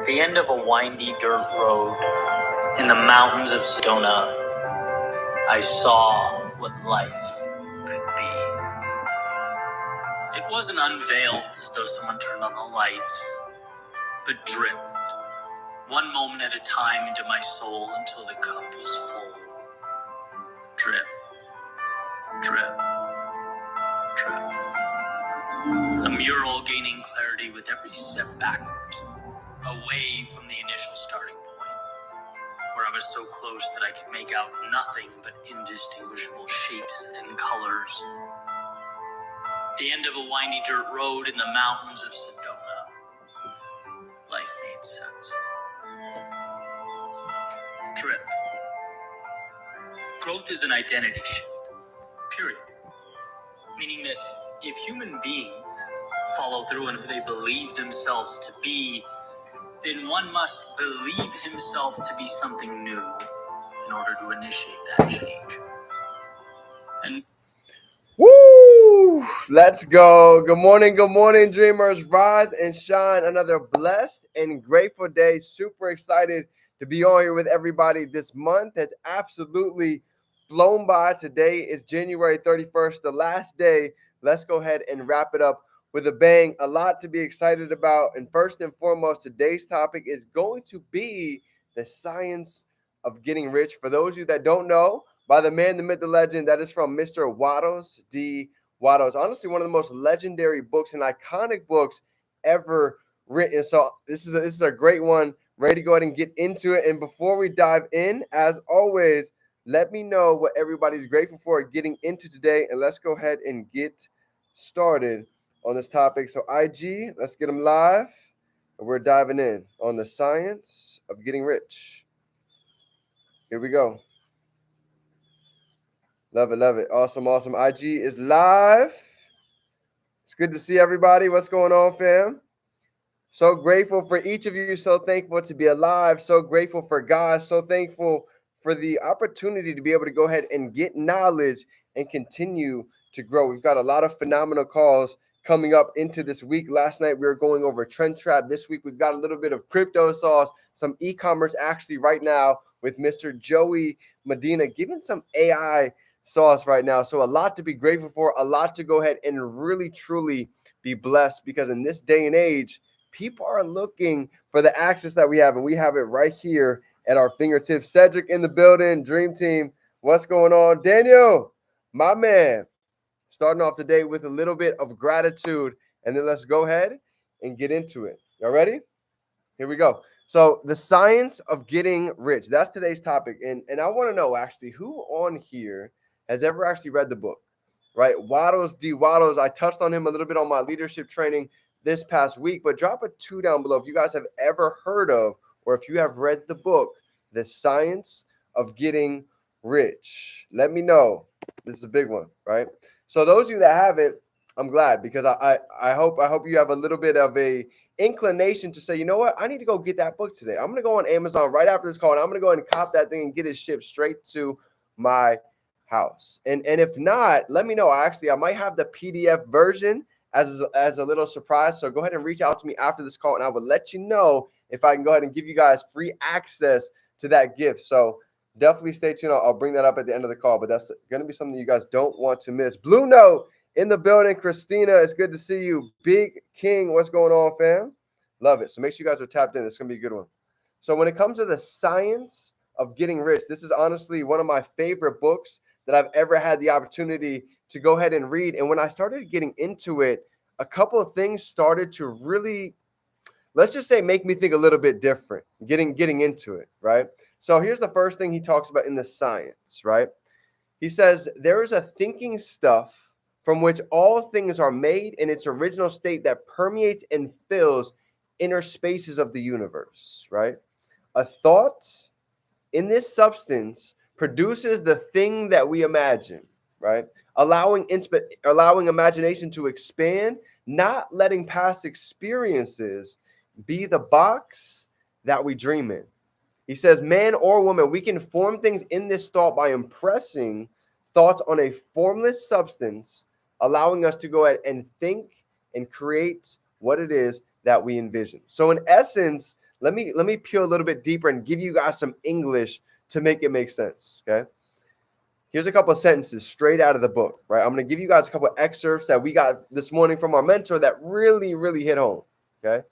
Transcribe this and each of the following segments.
the end of a windy dirt road in the mountains of Sedona, I saw what life could be. It wasn't unveiled as though someone turned on the lights, but dripped, one moment at a time, into my soul until the cup was full. Drip, drip, drip. A mural gaining clarity with every step backwards, away from the initial starting point, where I was so close that I could make out nothing but indistinguishable shapes and colors. The end of a windy dirt road in the mountains of Sedona. Life made sense. Drip. Growth is an identity shift, period. Meaning that if human beings follow through on who they believe themselves to be, then one must believe himself to be something new in order to initiate that change. And woo! Let's go. Good morning, dreamers. Rise and shine. Another blessed and grateful day. Super excited to be on here with everybody. This month has absolutely flown by. Today is January 31st, the last day. Let's go ahead and wrap it up with a bang. A lot to be excited about. And first and foremost, today's topic is going to be the science of getting rich. For those of you that don't know, by the man, the myth, the legend, that is from Mr. Wattles D. Wattles. Honestly, one of the most legendary books and iconic books ever written. So this is a great one. Ready to go ahead and get into it. And before we dive in, as always, let me know what everybody's grateful for getting into today. And let's go ahead and get started on this topic. So IG, let's get them live. And we're diving in on the science of getting rich. Here we go. Love it, love it. Awesome, awesome. IG is live. It's good to see everybody. What's going on, fam? So grateful for each of you. So thankful to be alive. So grateful for God. So thankful for the opportunity to be able to go ahead and get knowledge and continue to grow. We've got a lot of phenomenal calls coming up into this week. Last night, we were going over Trend Trap. This week, we've got a little bit of crypto sauce, some e-commerce actually right now with Mr. Joey Medina giving some AI sauce right now. So a lot to be grateful for, a lot to go ahead and really, truly be blessed, because in this day and age, people are looking for the access that we have, and we have it right here at our fingertips. Cedric in the building, Dream Team. What's going on? Daniel, my man, starting off the day with a little bit of gratitude, and then let's go ahead and get into it. Y'all ready? Here we go. So the science of getting rich, that's today's topic. And I want to know, actually, who on here has ever actually read the book, right? Wattles D. Wattles. I touched on him a little bit on my leadership training this past week, but drop a 2 down below if you guys have ever heard of, or if you have read the book, The Science of Getting Rich. Let me know. This is a big one, right? So those of you that haven't, I'm glad, because I hope you have a little bit of a inclination to say, you know what, I need to go get that book today. I'm going to go on Amazon right after this call, and I'm going to go ahead and cop that thing and get it shipped straight to my house. And if not, let me know. I might have the PDF version as a little surprise. So go ahead and reach out to me after this call, and I will let you know if I can go ahead and give you guys free access to that gift. So definitely stay tuned. I'll bring that up at the end of the call, but that's going to be something you guys don't want to miss. Blue Note in the building. Christina, it's good to see you. Big King, what's going on, fam? Love it. So make sure you guys are tapped in. It's going to be a good one. So when it comes to the science of getting rich, this is honestly one of my favorite books that I've ever had the opportunity to go ahead and read. And when I started getting into it, a couple of things started to really, let's just say, make me think a little bit different, getting into it, right? So here's the first thing he talks about in the science, right? He says, there is a thinking stuff from which all things are made in its original state that permeates and fills inner spaces of the universe, right? A thought in this substance produces the thing that we imagine, right? Allowing imagination to expand, not letting past experiences be the box that we dream in. He says, man or woman, we can form things in this thought by impressing thoughts on a formless substance, allowing us to go ahead and think and create what it is that we envision. So in essence, Let me peel a little bit deeper and give you guys some English to make it make sense. Okay. Here's a couple of sentences straight out of the book, right? I'm going to give you guys a couple of excerpts that we got this morning from our mentor that really, really hit home. Okay.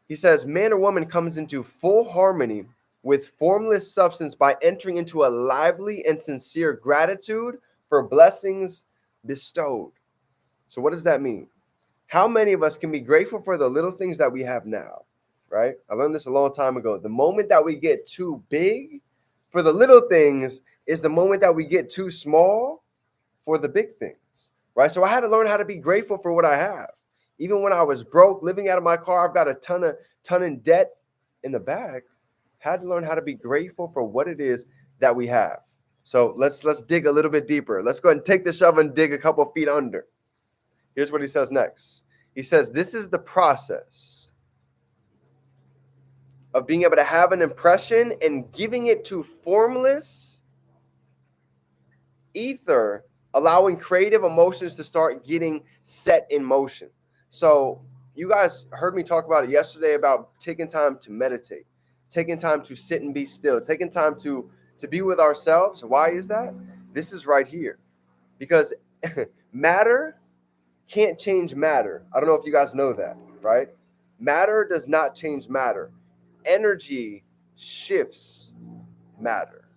He says, man or woman comes into full harmony with formless substance by entering into a lively and sincere gratitude for blessings bestowed. So what does that mean? How many of us can be grateful for the little things that we have now, right? I learned this a long time ago. The moment that we get too big for the little things is the moment that we get too small for the big things, right? So I had to learn how to be grateful for what I have. Even when I was broke, living out of my car, I've got a ton in debt in the back. Had to learn how to be grateful for what it is that we have. So let's dig a little bit deeper. Let's go ahead and take the shovel and dig a couple feet under. Here's what he says next. He says, this is the process of being able to have an impression and giving it to formless ether, allowing creative emotions to start getting set in motion. So you guys heard me talk about it yesterday about taking time to meditate, taking time to sit and be still, taking time to be with ourselves. Why is that? This is right here. Because matter can't change matter. I don't know if you guys know that, right? Matter does not change matter. Energy shifts matter.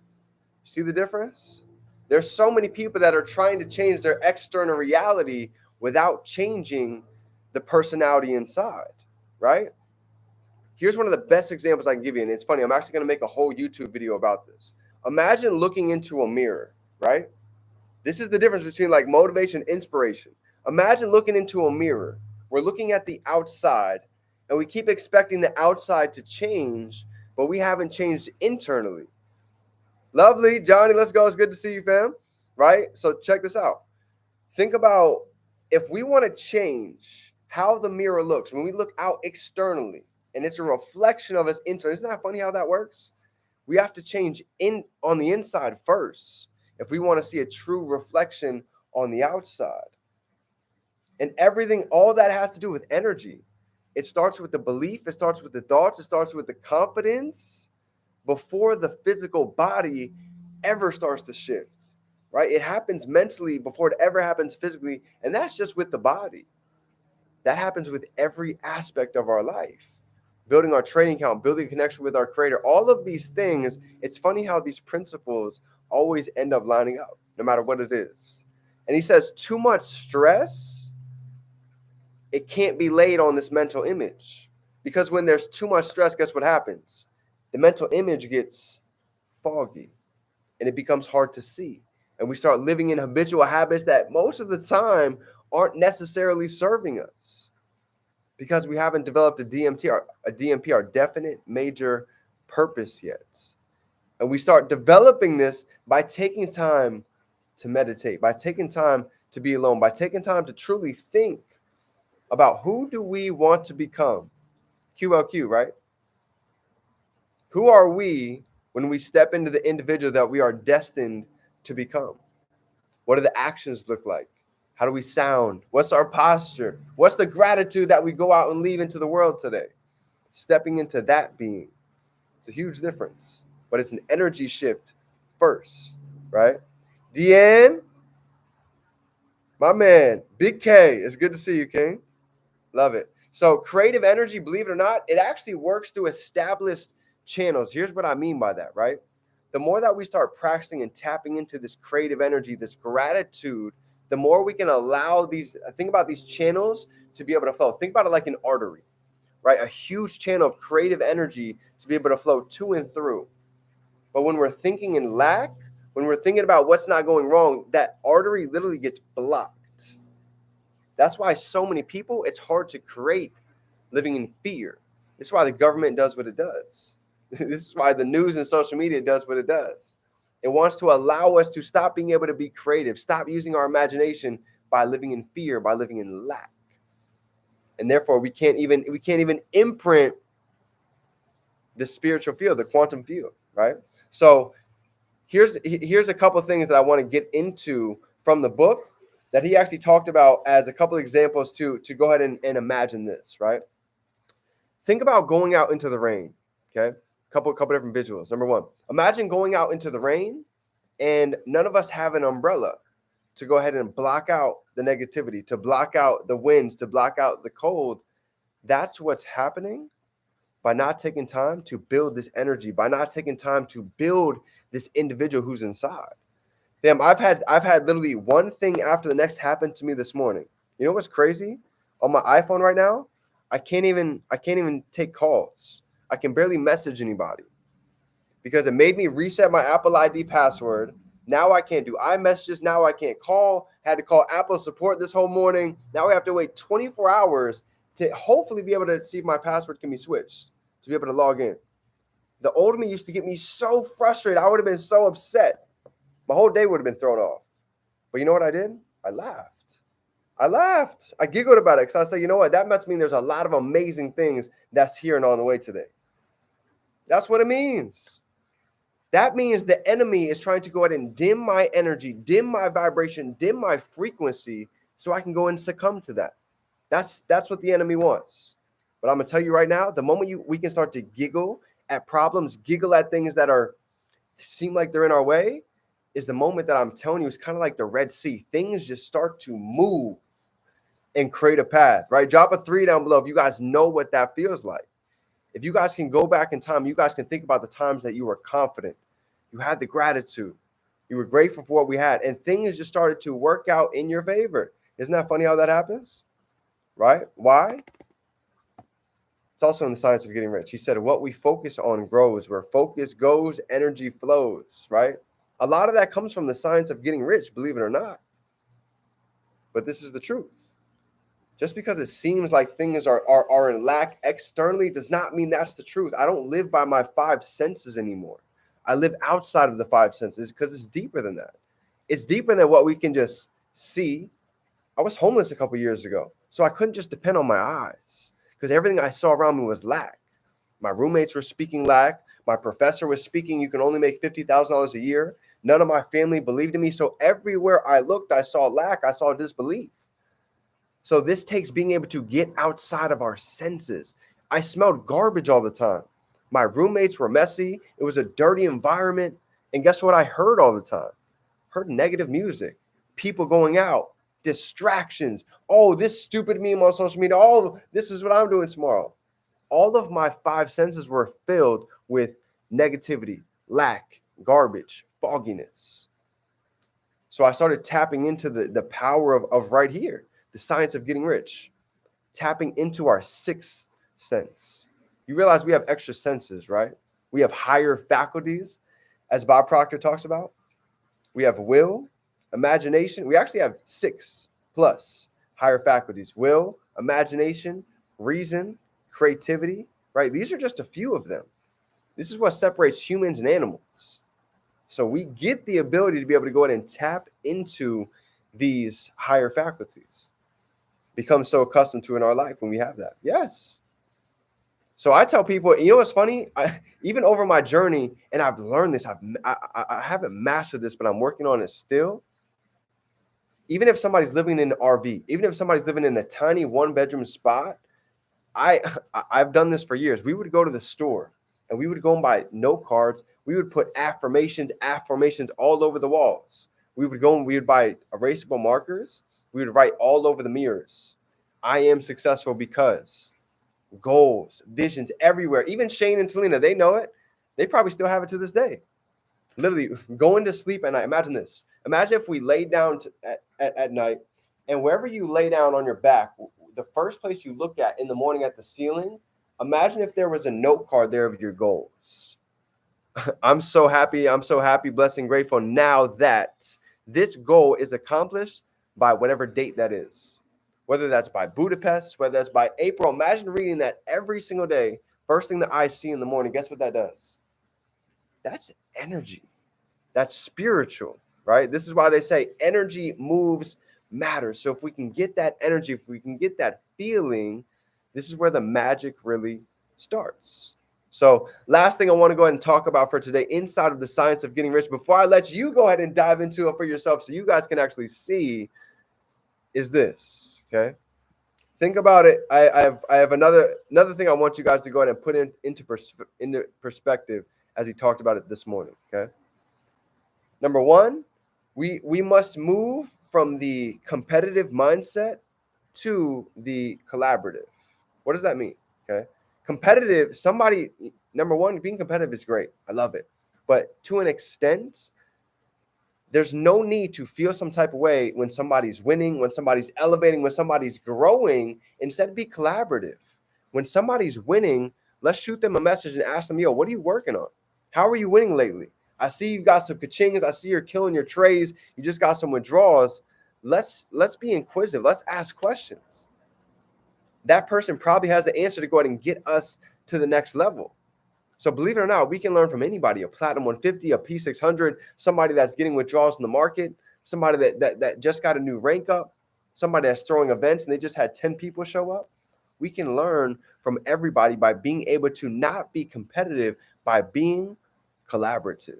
See the difference? There's so many people that are trying to change their external reality without changing the personality inside, right? Here's one of the best examples I can give you, and it's funny. I'm actually going to make a whole YouTube video about this. Imagine looking into a mirror, right? This is the difference between like motivation and inspiration. Imagine looking into a mirror. We're looking at the outside, and we keep expecting the outside to change, but we haven't changed internally. Lovely, Johnny, let's go. It's good to see you, fam. Right? So check this out. Think about if we want to change how the mirror looks when we look out externally, and it's a reflection of us internally. Isn't that funny how that works? We have to change on the inside first if we want to see a true reflection on the outside. And everything, all that has to do with energy. It starts with the belief, it starts with the thoughts, it starts with the confidence before the physical body ever starts to shift, right? It happens mentally before it ever happens physically, and that's just with the body. That happens with every aspect of our life. Building our trading account, building a connection with our creator, all of these things, it's funny how these principles always end up lining up, no matter what it is. And he says, too much stress, it can't be laid on this mental image. Because when there's too much stress, guess what happens? The mental image gets foggy and it becomes hard to see. And we start living in habitual habits that most of the time aren't necessarily serving us because we haven't developed a DMP, our definite major purpose yet. And we start developing this by taking time to meditate, by taking time to be alone, by taking time to truly think about who do we want to become? QLQ, right? Who are we when we step into the individual that we are destined to become? What do the actions look like? How do we sound? What's our posture? What's the gratitude that we go out and leave into the world today? Stepping into that being. It's a huge difference, but it's an energy shift first, right? Deanne, my man, Big K, it's good to see you, King. Love it. So creative energy, believe it or not, it actually works through established channels. Here's what I mean by that, right? The more that we start practicing and tapping into this creative energy, this gratitude, the more we can allow think about these channels to be able to flow. Think about it like an artery, right? A huge channel of creative energy to be able to flow to and through. But when we're thinking in lack, when we're thinking about what's not going wrong, that artery literally gets blocked. That's why so many people, it's hard to create living in fear. This is why the government does what it does. This is why the news and social media does what it does. It wants to allow us to stop being able to be creative, stop using our imagination by living in fear, by living in lack. And therefore, we can't even imprint the spiritual field, the quantum field, right? So here's a couple of things that I want to get into from the book that he actually talked about as a couple of examples to go ahead and imagine this, right? Think about going out into the rain. Okay. Couple different visuals. Number one, imagine going out into the rain and none of us have an umbrella to go ahead and block out the negativity, to block out the winds, to block out the cold. That's what's happening by not taking time to build this energy, by not taking time to build this individual who's inside. Damn, I've had literally one thing after the next happen to me this morning. You know what's crazy? On my iPhone right now, I can't even take calls. I can barely message anybody because it made me reset my Apple ID password. Now I can't do iMessages. Now I can't call. Had to call Apple support this whole morning. Now we have to wait 24 hours to hopefully be able to see if my password can be switched to be able to log in. The old me used to get me so frustrated. I would have been so upset. My whole day would have been thrown off. But you know what I did? I laughed. I giggled about it because I said, you know what? That must mean there's a lot of amazing things that's here and on the way today. That's what it means. That means the enemy is trying to go ahead and dim my energy, dim my vibration, dim my frequency so I can go and succumb to that. That's what the enemy wants. But I'm going to tell you right now, the moment we can start to giggle at problems, giggle at things that seem like they're in our way, is the moment that I'm telling you, it's kind of like the Red Sea. Things just start to move and create a path, right? Drop a 3 down below if you guys know what that feels like. If you guys can go back in time, you guys can think about the times that you were confident. You had the gratitude. You were grateful for what we had. And things just started to work out in your favor. Isn't that funny how that happens? Right? Why? It's also in the science of getting rich. He said, what we focus on grows. Where focus goes, energy flows, right? A lot of that comes from the science of getting rich, believe it or not. But this is the truth. Just because it seems like things are in lack externally does not mean that's the truth. I don't live by my 5 senses anymore. I live outside of the 5 senses because it's deeper than that. It's deeper than what we can just see. I was homeless a couple years ago, so I couldn't just depend on my eyes because everything I saw around me was lack. My roommates were speaking lack. My professor was speaking, you can only make $50,000 a year. None of my family believed in me. So everywhere I looked, I saw lack. I saw disbelief. So this takes being able to get outside of our senses. I smelled garbage all the time. My roommates were messy. It was a dirty environment. And guess what I heard all the time? Heard negative music, people going out, distractions. Oh, this stupid meme on social media. Oh, this is what I'm doing tomorrow. All of my 5 senses were filled with negativity, lack, garbage, fogginess. So I started tapping into the power of right here, the science of getting rich, tapping into our 6th sense. You realize we have extra senses, right? We have higher faculties, as Bob Proctor talks about. We have will, imagination. We actually have 6 plus higher faculties: will, imagination, reason, creativity, right? These are just a few of them. This is what separates humans and animals. So we get the ability to be able to go ahead and tap into these higher faculties, become so accustomed to in our life when we have that. Yes. So I tell people, you know what's funny? Even over my journey, and I've learned this, I haven't mastered this, but I'm working on it still. Even if somebody's living in an RV, even if somebody's living in a tiny 1-bedroom spot, I've done this for years. We would go to the store and we would go and buy note cards. We would put affirmations all over the walls. We would go and we would buy erasable markers. We would write all over the mirrors. I am successful because goals, visions everywhere. Even Shane and Talina, they know it. They probably still have it to this day. Literally going to sleep at night. Imagine this. Imagine if we lay down at night, and wherever you lay down on your back, the first place you look at in the morning at the ceiling, imagine if there was a note card there of your goals. I'm so happy, blessed and grateful now that this goal is accomplished by whatever date that is. Whether that's by Budapest, whether that's by April. Imagine reading that every single day. First thing that I see in the morning, guess what that does? That's energy. That's spiritual, right? This is why they say energy moves matters. So if we can get that energy, if we can get that feeling, this is where the magic really starts. So last thing I want to go ahead and talk about for today inside of the science of getting rich, before I let you go ahead and dive into it for yourself so you guys can actually see, is this, okay? Think about it. I have another thing I want you guys to go ahead and put into perspective as he talked about it this morning. Okay. Number one, we must move from the competitive mindset to the collaborative. What does that mean? Okay. Competitive, somebody, number one, being competitive is great. I love it. But to an extent, there's no need to feel some type of way when somebody's winning, when somebody's elevating, when somebody's growing. Instead, be collaborative. When somebody's winning, let's shoot them a message and ask them, yo, what are you working on? How are you winning lately? I see you got some kachings. I see you're killing your trays. You just got some withdrawals. Let's be inquisitive. Let's ask questions. That person probably has the answer to go ahead and get us to the next level. So believe it or not, we can learn from anybody, a Platinum 150, a P600, somebody that's getting withdrawals in the market, somebody that just got a new rank up, somebody that's throwing events and they just had 10 people show up. We can learn from everybody by being able to not be competitive, by being collaborative,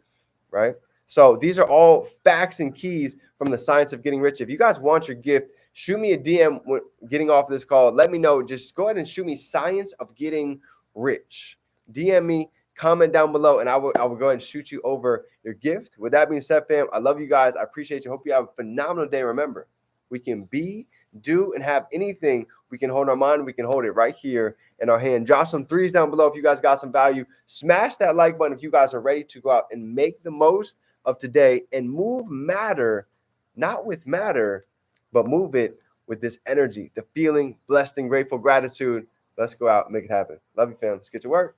right? So these are all facts and keys from the Science of Getting Rich. If you guys want your gift, shoot me a DM when getting off this call. Let me know. Just go ahead and shoot me Science of Getting Rich. DM me, comment down below, and I will go ahead and shoot you over your gift. With that being said, fam, I love you guys. I appreciate you. Hope you have a phenomenal day. Remember, we can be, do, and have anything. We can hold our mind. We can hold it right here in our hand. Drop some threes down below if you guys got some value. Smash that like button if you guys are ready to go out and make the most of today and move matter, not with matter, but move it with this energy, the feeling, blessing, grateful, gratitude. Let's go out and make it happen. Love you, fam. Let's get to work.